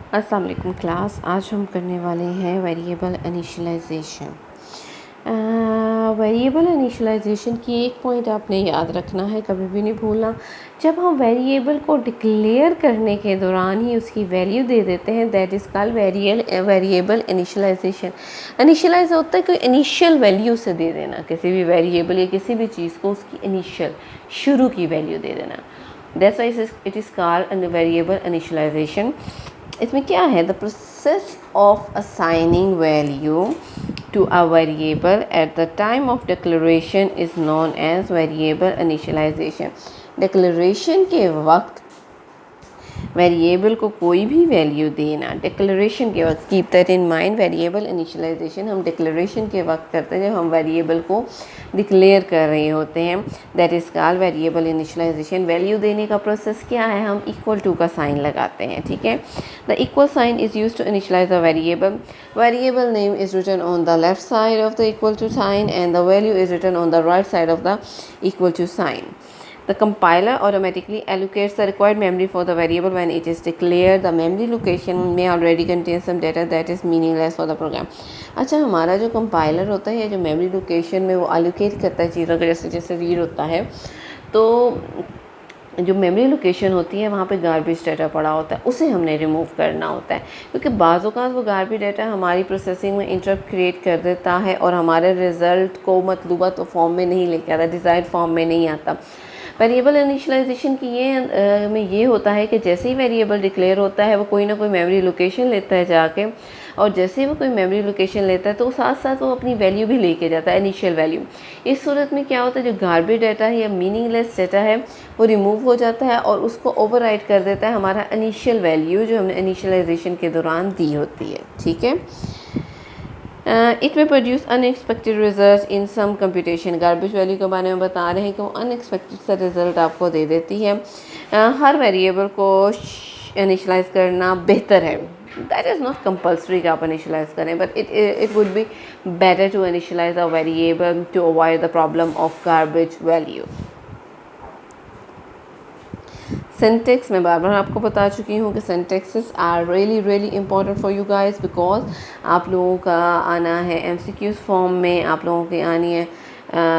अस्सलाम वालेकुम क्लास। आज हम करने वाले हैं वेरिएबल इनिशियलाइजेशन। वेरिएबल इनिशियलाइजेशन की एक पॉइंट आपने याद रखना है, कभी भी नहीं भूलना। जब हम वेरिएबल को डिक्लेयर करने के दौरान ही उसकी वैल्यू दे देते हैं, that is called variable initialisation. Initialise होता है कोई इनिशियल वैल्यू से दे देना, किसी भी वेरिएबल या किसी भी चीज़ को उसकी इनिशियल शुरू की वैल्यू दे देना। That's why it is called variable initialisation. इसमें क्या है, the process of assigning value to a variable at the time of declaration is known as variable initialisation. Declaration के वक्त वेरिएबल को कोई भी वैल्यू देना, डिक्लेरेशन के वक्त, keep that in mind. Variable initialisation हम डिक्लेरेशन के वक्त करते हैं, जब हम वेरिएबल को डिक्लेयर कर रहे होते हैं, that is called variable initialisation. Value देने का प्रोसेस क्या है, हम इक्वल टू का साइन लगाते हैं, ठीक है। The equal sign is use to initialise a variable. Variable name is written on the left side of the equal to sign and the value is written on the right side of the equal to sign. The compiler automatically allocates the required memory for the variable when it is declared. The memory location may already contain some data that is meaningless for the program. अच्छा, हमारा जो compiler होता है या जो memory location में वो allocate करता है चीज़ों को, जैसे जैसे रीड होता है, तो जो मेमोरी लोकेशन होती है वहाँ पे गार्बेज डाटा पड़ा होता है, उसे हमने रिमूव करना होता है, क्योंकि बाज़ औक़ात वो गार्बेज डाटा हमारी प्रोसेसिंग में इंटरप्ट क्रिएट कर देता है और हमारे रिज़ल्ट को मतलूबा तो फॉर्म में नहीं लेके आता, डिज़ायर्ड फॉर्म में नहीं आता। वेरिएबल इनिशियलाइजेशन की ये होता है कि जैसे ही वेरिएबल डिक्लेयर होता है वो कोई ना कोई मेमोरी लोकेशन लेता है जाके, और जैसे ही वो कोई मेमोरी लोकेशन लेता है तो साथ साथ वो अपनी वैल्यू भी लेके जाता है, इनिशियल वैल्यू। इस सूरत में क्या होता है, जो गार्बेज डाटा है या मीनिंगलेस डाटा है वो रिमूव हो जाता है और उसको ओवरराइड कर देता है हमारा इनिशियल वैल्यू जो हमने इनिशियलाइजेशन के दौरान दी होती है, ठीक है। It may produce unexpected result in some computation. Garbage value के बारे में बता रहे हैं कि वो अनएक्सपेक्टेड सा रिजल्ट आपको दे देती है। हर वेरिएबल को इनिशियलाइज करना बेहतर है, दैट इज़ नॉट कंपल्सरी कि आप इनिशियलाइज करें, but it would be better to initialise a variable to avoid the problem of garbage value. Syntax में बार बार आपको बता चुकी हूँ कि syntaxes are really important for you guys, because आप लोगों का आना है एमसीक्यूज फॉर्म में, आप लोगों की आनी है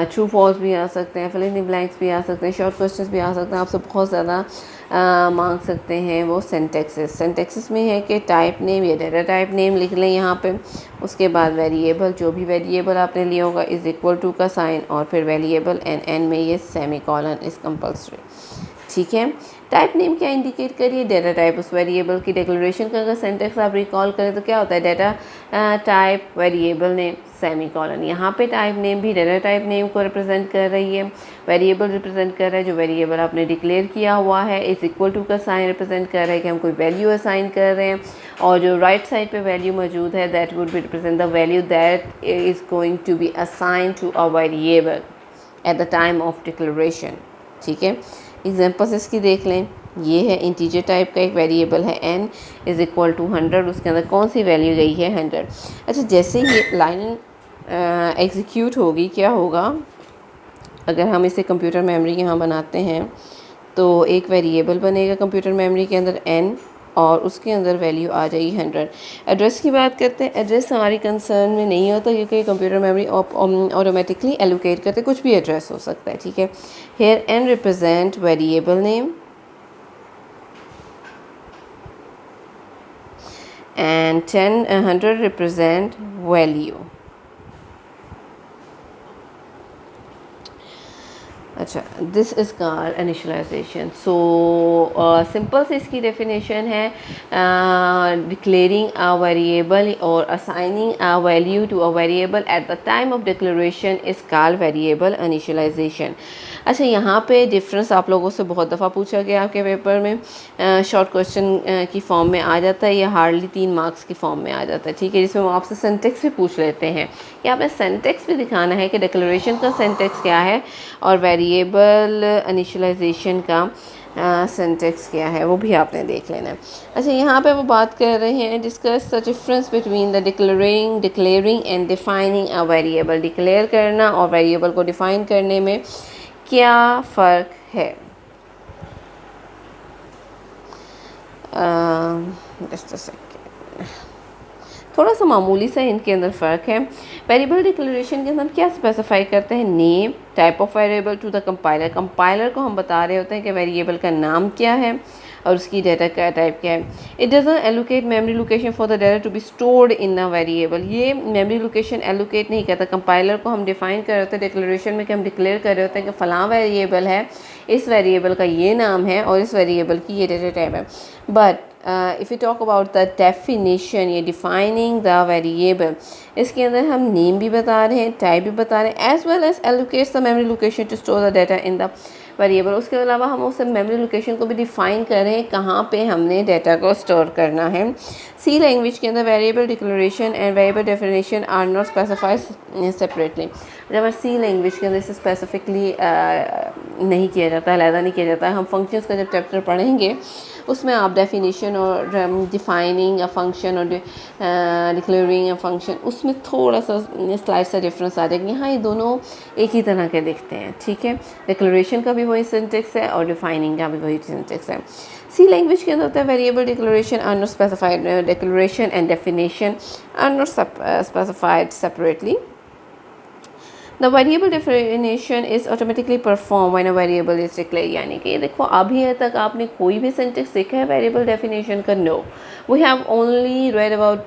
ट्रू फॉल्स भी आ सकते हैं, फिल इन द ब्लैंक्स भी आ सकते हैं, शॉर्ट क्वेश्चंस भी आ सकते हैं, आपसे बहुत ज़्यादा मांग सकते हैं वो सिंटेक्सेस। सिंटेक्सेस में है कि टाइप नेम या डेटा टाइप नेम लिख लें यहाँ पे, उसके बाद वेरिएबल, जो भी वेरिएबल आपने लिया होगा इज़ इक्वल टू का साइन, और फिर वेरिएबल एन में ये सेमी कॉलन इज़ कंपल्सरी, ठीक है। टाइप नेम क्या इंडिकेट करिए, डेटा टाइप उस वेरिएबल की डिक्लेरेशन का अगर सेंटेक्स आप रिकॉल करें तो क्या होता है, data type variable name semi colon. यहाँ पे टाइप नेम भी डेटा टाइप नेम को रिप्रेजेंट कर रही है, वेरिएबल रिप्रेजेंट कर रहा है जो वेरिएबल आपने डिक्लेयर किया हुआ है, इज इक्वल टू का साइन रिप्रेजेंट कर रहा है कि हम कोई वैल्यू असाइन कर रहे हैं, और जो राइट साइड पे वैल्यू मौजूद है that would be represent the value that is going to be assign to a variable at the time of declaration, ठीक है। एग्जाम्पल्स इसकी देख लें, ये है इंटीजर टाइप का एक वेरिएबल है n इज़ इक्वल टू 100, उसके अंदर कौन सी वैल्यू गई है 100। अच्छा, जैसे ये लाइन एग्जीक्यूट होगी क्या होगा, अगर हम इसे कंप्यूटर मेमोरी यहाँ बनाते हैं तो एक वेरिएबल बनेगा कंप्यूटर मेमोरी के अंदर n, और उसके अंदर वैल्यू आ जाएगी 100। एड्रेस की बात करते हैं, एड्रेस हमारी कंसर्न में नहीं होता क्योंकि कंप्यूटर मेमोरी ऑटोमेटिकली एलोकेट करते, कुछ भी एड्रेस हो सकता है, ठीक है। Here n represent variable name and 100 represent value। अच्छा, this is called initialization. So simple से इसकी डेफिनेशन है, डिक्लेयरिंग अ वेरिएबल और assigning a value to a variable at the time of declaration is called variable initialization. अच्छा, यहाँ पे difference आप लोगों से बहुत दफ़ा पूछा गया आपके पेपर में, शॉर्ट क्वेश्चन की फॉर्म में आ जाता है या हार्डली 3 मार्क्स की फॉर्म में आ जाता है, ठीक है, जिसमें वो आपसे सेंटेक्स भी पूछ लेते हैं कि आपने सेंटेक्स भी दिखाना है कि डिक्लेरेशन का सेंटेक्स क्या है और वेरिएबल इनिशियलाइजेशन का सिंटेक्स क्या है, वो भी आपने देख लेना है। अच्छा, यहाँ पे वो बात कर रहे हैं, discuss the difference between the declaring and defining a variable. Declare करना और वेरिएबल को डिफाइन करने में क्या फ़र्क है। जस्ट अ सेकेंड, थोड़ा सा मामूली सा इनके अंदर फ़र्क है। वेरिएबल डिक्लेरेशन के अंदर क्या स्पेसिफाई करते हैं, name, type of variable to the compiler. Compiler को हम बता रहे होते हैं कि वेरिएबल का नाम क्या है और उसकी डाटा का टाइप क्या है। It doesn't allocate memory location for the data to be stored in a variable. ये मेमोरी लोकेशन एलोकेट नहीं करता। कंपाइलर को हम डिफाइन कर रहे होते हैं डिक्लेरेशन में कि हम डिक्लेयर कर रहे होते हैं कि फ़लाँ वेरिएबल है, इस वेरिएबल का ये नाम है और इस वेरिएबल की ये डाटा टाइप है। But if you talk about the definition, ये defining the variable, इसके अंदर हम नेम भी बता रहे हैं, टाइप भी बता रहे हैं, as well as allocates the memory location to store the data in the variable. उसके अलावा हम उस मेमोरी लोकेशन को भी डिफ़ाइन कर रहे हैं कहाँ पे हमने डाटा को स्टोर करना है। सी लैंग्वेज के अंदर variable declaration and variable definition are not specified separately. जब सी लैंग्वेज के अंदर इसे स्पेसिफिकली नहीं किया जाता, अलहदा नहीं किया जाता। हम फंक्शंस का जब चैप्टर पढ़ेंगे उसमें आप डेफिनेशन और डिफाइनिंग अ फंक्शन और डिक्लेयरिंग अ फंक्शन, उसमें थोड़ा सा स्लाइड सा डिफरेंस आ जाएगा। यहाँ ये दोनों एक ही तरह के दिखते हैं, ठीक है। डिक्लेरेशन का भी वही सिंटेक्स है और डिफाइनिंग का भी वही सिंटेक्स है। सी लैंग्वेज के अंदर होता है variable declaration are not specified, declaration and definition are not specified separately. The variable definition is automatically performed when a variable is declared। यानी कि देखो अभी तक आपने कोई भी सेंटेंस देखा है वेरिएबल डेफिनेशन का? No, we had only read about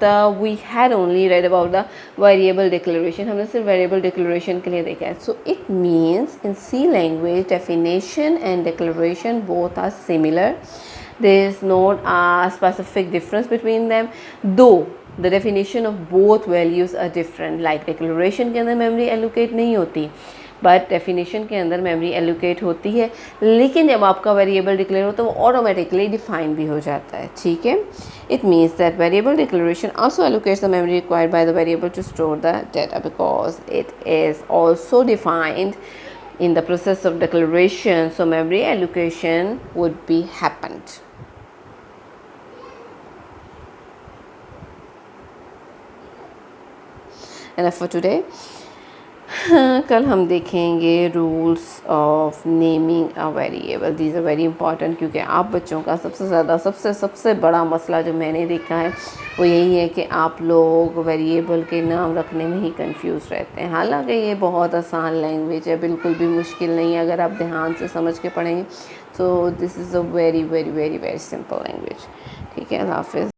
the variable declaration। हमने सिर्फ variable declaration के लिए देखा है। So it means in C language definition and declaration both are similar, there is not a specific difference between them, though the definition of both values are different। like declaration के अंदर memory allocate नहीं होती, but definition के अंदर memory allocate होती है, लेकिन जब आपका variable declare हो तो वो automatically define भी हो जाता है, ठीक है। it means that variable declaration also allocates the memory required by the variable to store the data because it is also defined in the process of declaration, so memory allocation would be happened। enough for today। कल हम देखेंगे rules of naming a variable. These are very important, क्योंकि आप बच्चों का सबसे बड़ा मसला जो मैंने देखा है वो यही है कि आप लोग वेरिएबल के नाम रखने में ही कंफ्यूज रहते हैं। हालांकि ये बहुत आसान लैंग्वेज है, बिल्कुल भी मुश्किल नहीं है अगर आप ध्यान से समझ के पढ़ेंगे। So this is a very very very very simple language, ठीक है। अल्लाह हाफ़िज़।